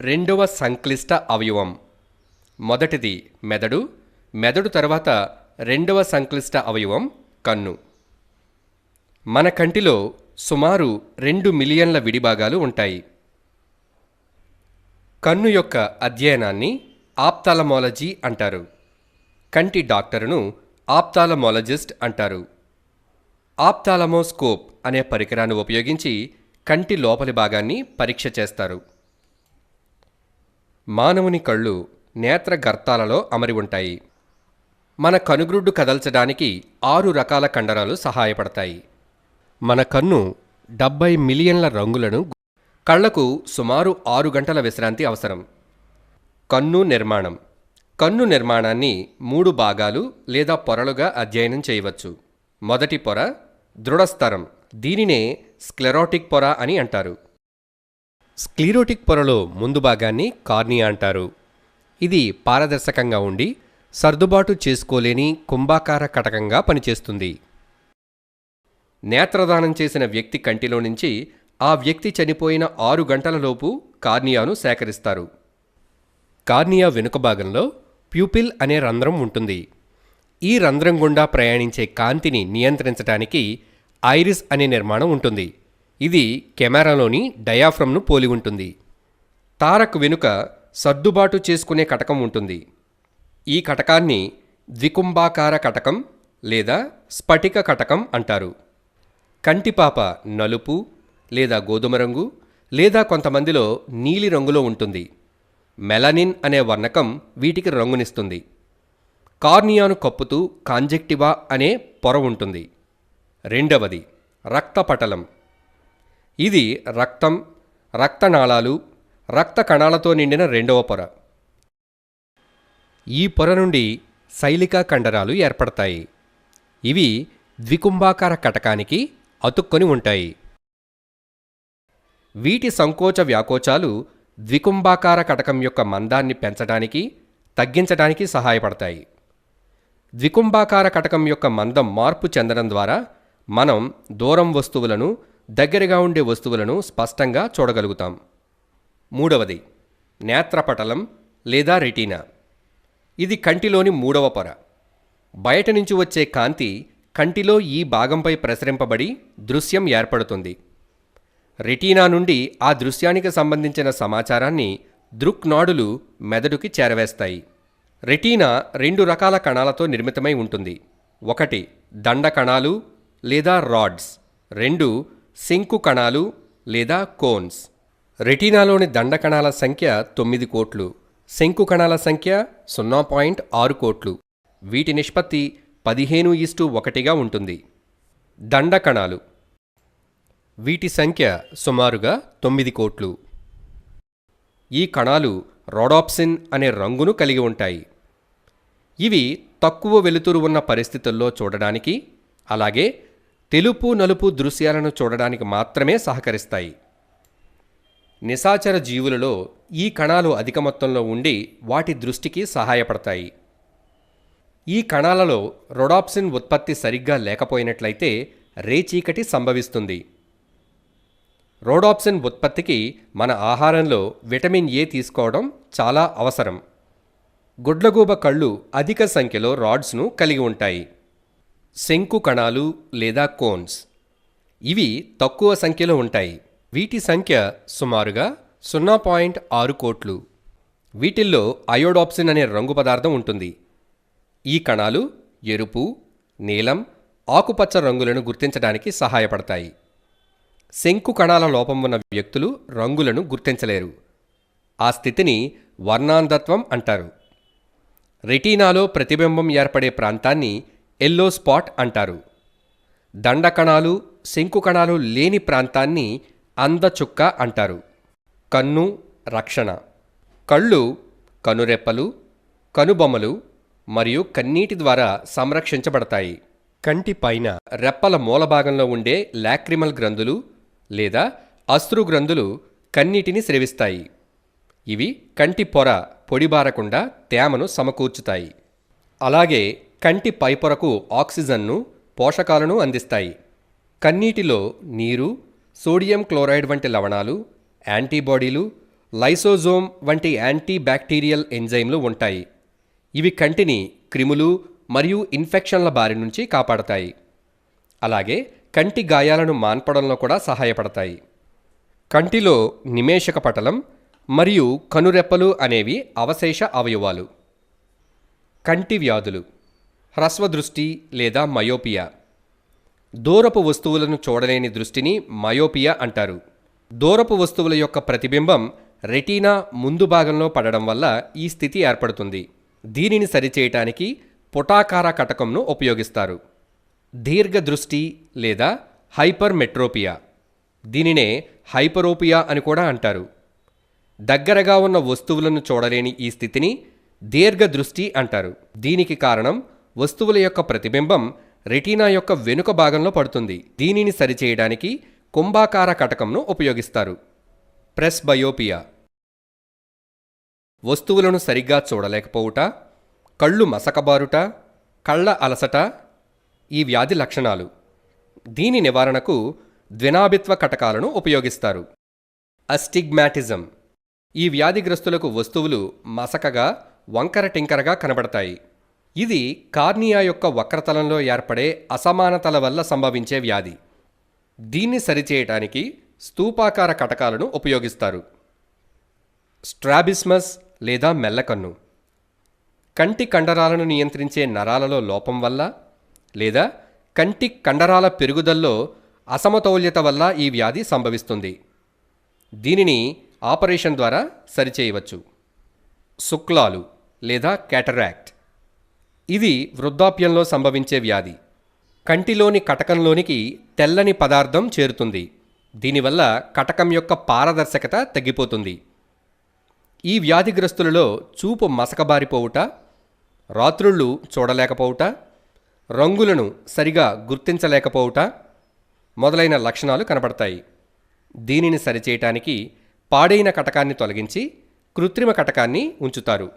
రెండవ సంక్లిష్ట అవయవం. మొదటిది మెదడు. మెదడు తర్వాత రెండవ సంక్లిష్ట అవయవం కన్ను. మన కంటిలో సుమారు 2 మిలియన్ల విడిభాగాలు ఉంటాయి. కన్ను యొక్క అధ్యయనాన్ని ఆప్థాలమాలజీ అంటారు. కంటి డాక్టరును ఆప్థాలమాలజిస్ట్ అంటారు. ఆప్థాలమోస్కోప్ అనే పరికరాన్ని ఉపయోగించి కంటి లోపలి భాగాన్ని పరీక్ష చేస్తారు. మానవుని కళ్ళు నేత్ర గర్తాలలో అమరి ఉంటాయి. మన కనుగ్రుడ్డు కదల్చడానికి 6 రకాల కండరాలు సహాయపడతాయి. మన కన్ను 70 మిలియన్ల రంగులను. కళ్లకు సుమారు 6 గంటల విశ్రాంతి అవసరం. కన్ను నిర్మాణం. కన్ను నిర్మాణాన్ని 3 భాగాలు లేదా పొరలుగా అధ్యయనం చేయవచ్చు. మొదటి పొర దృఢస్తరం. దీనినే స్క్లెరోటిక్ పొర అని అంటారు. స్క్లీరోటిక్ పొరలో ముందు భాగాన్ని కార్నియా అంటారు. ఇది పారదర్శకంగా ఉండి సర్దుబాటు చేసుకోలేని కుంభాకార కటకంగా పనిచేస్తుంది. నేత్రదానం చేసిన వ్యక్తి కంటిలో నుంచి ఆ వ్యక్తి చనిపోయిన 6 గంటలలోపు కార్నియాను సేకరిస్తారు. కార్నియా వెనుక భాగంలో ప్యూపిల్ అనే రంధ్రం ఉంటుంది. ఈ రంధ్రం గుండా ప్రయాణించే కాంతిని నియంత్రించడానికి ఐరిస్ అనే నిర్మాణం ఉంటుంది. ఇది కెమెరాలోని డయాఫ్రమ్ను పోలి ఉంటుంది. తారక్ వెనుక సర్దుబాటు చేసుకునే కటకం ఉంటుంది. ఈ కటకాన్ని ద్వికుంభాకార కటకం లేదా స్ఫటిక కటకం అంటారు. కంటిపాప నలుపు లేదా గోధుమ రంగు లేదా కొంతమందిలో నీలి రంగులో ఉంటుంది. మెలనిన్ అనే వర్ణకం వీటికి రంగునిస్తుంది. కార్నియాను కప్పుతూ కాంజెక్టివా అనే పొర ఉంటుంది. రెండవది రక్తపటలం. ఇది రక్తం, రక్తనాళాలు, రక్త కణాలతో నిండిన రెండవ పొర. ఈ పొర నుండి శైలికా కండరాలు ఏర్పడతాయి. ఇవి ద్వికుంభాకార కటకానికి అతుక్కొని ఉంటాయి. వీటి సంకోచ వ్యాకోచాలు ద్వికుంభాకార కటకం యొక్క మందాన్ని పెంచడానికి, తగ్గించడానికి సహాయపడతాయి. ద్వికుంభాకార కటకం యొక్క మందం మార్పు చెందడం ద్వారా మనం దూరం వస్తువులను, దగ్గరగా ఉండే వస్తువులను స్పష్టంగా చూడగలుగుతాం. మూడవది నేత్రపటలం లేదా రెటీనా. ఇది కంటిలోని 3వ పొర. బయట నుంచి వచ్చే కాంతి కంటిలో ఈ భాగంపై ప్రసరింపబడి దృశ్యం ఏర్పడుతుంది. రెటీనా నుండి ఆ దృశ్యానికి సంబంధించిన సమాచారాన్ని దృక్నాడులు మెదడుకి చేరవేస్తాయి. రెటీనా 2 రకాల కణాలతో నిర్మితమై ఉంటుంది. ఒకటి దండ కణాలు లేదా రాడ్స్, 2 శంకు కణాలు లేదా కోన్స్. రెటీనాలోని దండ కణాల సంఖ్య 9 కోట్లు, శంకు కణాల సంఖ్య 0.6 కోట్లు. వీటి నిష్పత్తి 15:1గా ఉంటుంది. దండ కణాలు వీటి సంఖ్య సుమారుగా 9 కోట్లు. ఈ కణాలు రోడాప్సిన్ అనే రంగును కలిగి ఉంటాయి. ఇవి తక్కువ వెలుతురు ఉన్న పరిస్థితుల్లో చూడడానికి, అలాగే తెలుపు నలుపు దృశ్యాలను చూడడానికి మాత్రమే సహకరిస్తాయి. నిశాచర జీవులలో ఈ కణాలు అధిక మొత్తంలో ఉండి వాటి దృష్టికి సహాయపడతాయి. ఈ కణాలలో రొడాప్సిన్ ఉత్పత్తి సరిగ్గా లేకపోయినట్లయితే రేచీకటి సంభవిస్తుంది. రోడాప్సిన్ ఉత్పత్తికి మన ఆహారంలో విటమిన్ ఏ తీసుకోవడం చాలా అవసరం. గుడ్లగూబ కళ్ళు అధిక సంఖ్యలో రాడ్స్ను కలిగి ఉంటాయి. శంకు కణాలు లేదా కోన్స్ ఇవి తక్కువ సంఖ్యలో ఉంటాయి. వీటి సంఖ్య సుమారుగా 0.6 కోట్లు. వీటిల్లో అయోడాప్సిన్ అనే రంగు పదార్థం ఉంటుంది. ఈ కణాలు ఎరుపు, నీలం, ఆకుపచ్చ రంగులను గుర్తించడానికి సహాయపడతాయి. శంకు కణాల లోపం ఉన్న వ్యక్తులు రంగులను గుర్తించలేరు. ఆ స్థితిని వర్ణాంధత్వం అంటారు. రెటీనాలో ప్రతిబింబం ఏర్పడే ప్రాంతాన్ని ఎల్లో స్పాట్ అంటారు. దండ కణాలు, శంకు కణాలు లేని ప్రాంతాన్ని అందచుక్క అంటారు. కన్ను రక్షణ. కళ్ళు కనురెప్పలు, కనుబొమ్మలు మరియు కన్నీటి ద్వారా సంరక్షించబడతాయి. కంటి పైన రెప్పల మూల భాగంలో ఉండే లాక్రిమల్ గ్రంథులు లేదా అశ్రు గ్రంథులు కన్నీటిని స్రవిస్తాయి. ఇవి కంటి పొర పొడిబారకుండా తేమను సమకూర్చుతాయి. అలాగే కంటి పైపొరకు ఆక్సిజన్ను, పోషకాలను అందిస్తాయి. కన్నీటిలో నీరు, సోడియం క్లోరైడ్ వంటి లవణాలు, యాంటీబాడీలు, లైసోజోమ్ వంటి యాంటీ బ్యాక్టీరియల్ ఎంజైమ్లు ఉంటాయి. ఇవి కంటిని క్రిములు మరియు ఇన్ఫెక్షన్ల బారి నుంచి కాపాడతాయి. అలాగే కంటి గాయాలను మాన్పడంలో కూడా సహాయపడతాయి. కంటిలో నిమేషక పటలం మరియు కనురెప్పలు అనేవి అవశేష అవయవాలు. కంటి వ్యాధులు, హ్రస్వదృష్టి లేదా మయోపియా. దూరపు వస్తువులను చూడలేని దృష్టిని మయోపియా అంటారు. దూరపు వస్తువుల యొక్క ప్రతిబింబం రెటీనా ముందు భాగంలో పడడం వల్ల ఈ స్థితి ఏర్పడుతుంది. దీనిని సరిచేయటానికి పుటాకార కటకంను ఉపయోగిస్తారు. దీర్ఘదృష్టి లేదా హైపర్మెట్రోపియా, దీనినే హైపరోపియా అని కూడా అంటారు. దగ్గరగా ఉన్న వస్తువులను చూడలేని ఈ స్థితిని దీర్ఘదృష్టి అంటారు. దీనికి కారణం వస్తువుల యొక్క ప్రతిబింబం రెటీనా యొక్క వెనుక భాగంలో పడుతుంది. దీనిని సరిచేయడానికి కుంభాకార కటకంను ఉపయోగిస్తారు. ప్రెస్బయోపియా, వస్తువులను సరిగ్గా చూడలేకపోవుట, కళ్ళు మసకబారుట, కళ్ళ అలసట ఈ వ్యాధి లక్షణాలు. దీని నివారణకు ద్వినాభిత్వ కటకాలను ఉపయోగిస్తారు. అస్టిగ్మాటిజం, ఈ వ్యాధిగ్రస్తులకు వస్తువులు మసకగా వంకర టింకరగా కనబడతాయి. ఇది కార్నియా యొక్క వక్రతలంలో ఏర్పడే అసమానతల వల్ల సంభవించే వ్యాధి. దీన్ని సరిచేయటానికి స్తూపాకార కటకాలను ఉపయోగిస్తారు. స్ట్రాబిస్మస్ లేదా మెల్లకన్ను, కంటి కండరాలను నియంత్రించే నరాలలో లోపం వల్ల లేదా కంటి కండరాల పెరుగుదలలో అసమతౌల్యత వల్ల ఈ వ్యాధి సంభవిస్తుంది. దీనిని ఆపరేషన్ ద్వారా సరిచేయవచ్చు. శుక్లాలు లేదా క్యాటరాక్ట్, ఇది వృద్ధాప్యంలో సంభవించే వ్యాధి. కంటిలోని కటకంలోనికి తెల్లని పదార్థం చేరుతుంది. దీనివల్ల కటకం యొక్క పారదర్శకత తగ్గిపోతుంది. ఈ వ్యాధిగ్రస్తులలో చూపు మసకబారిపోవుట, రాత్రుళ్ళు చూడలేకపోవుట, రంగులను సరిగా గుర్తించలేకపోవుట మొదలైన లక్షణాలు కనబడతాయి. దీనిని సరిచేయటానికి పాడైన కటకాన్ని తొలగించి కృత్రిమ కటకాన్ని ఉంచుతారు.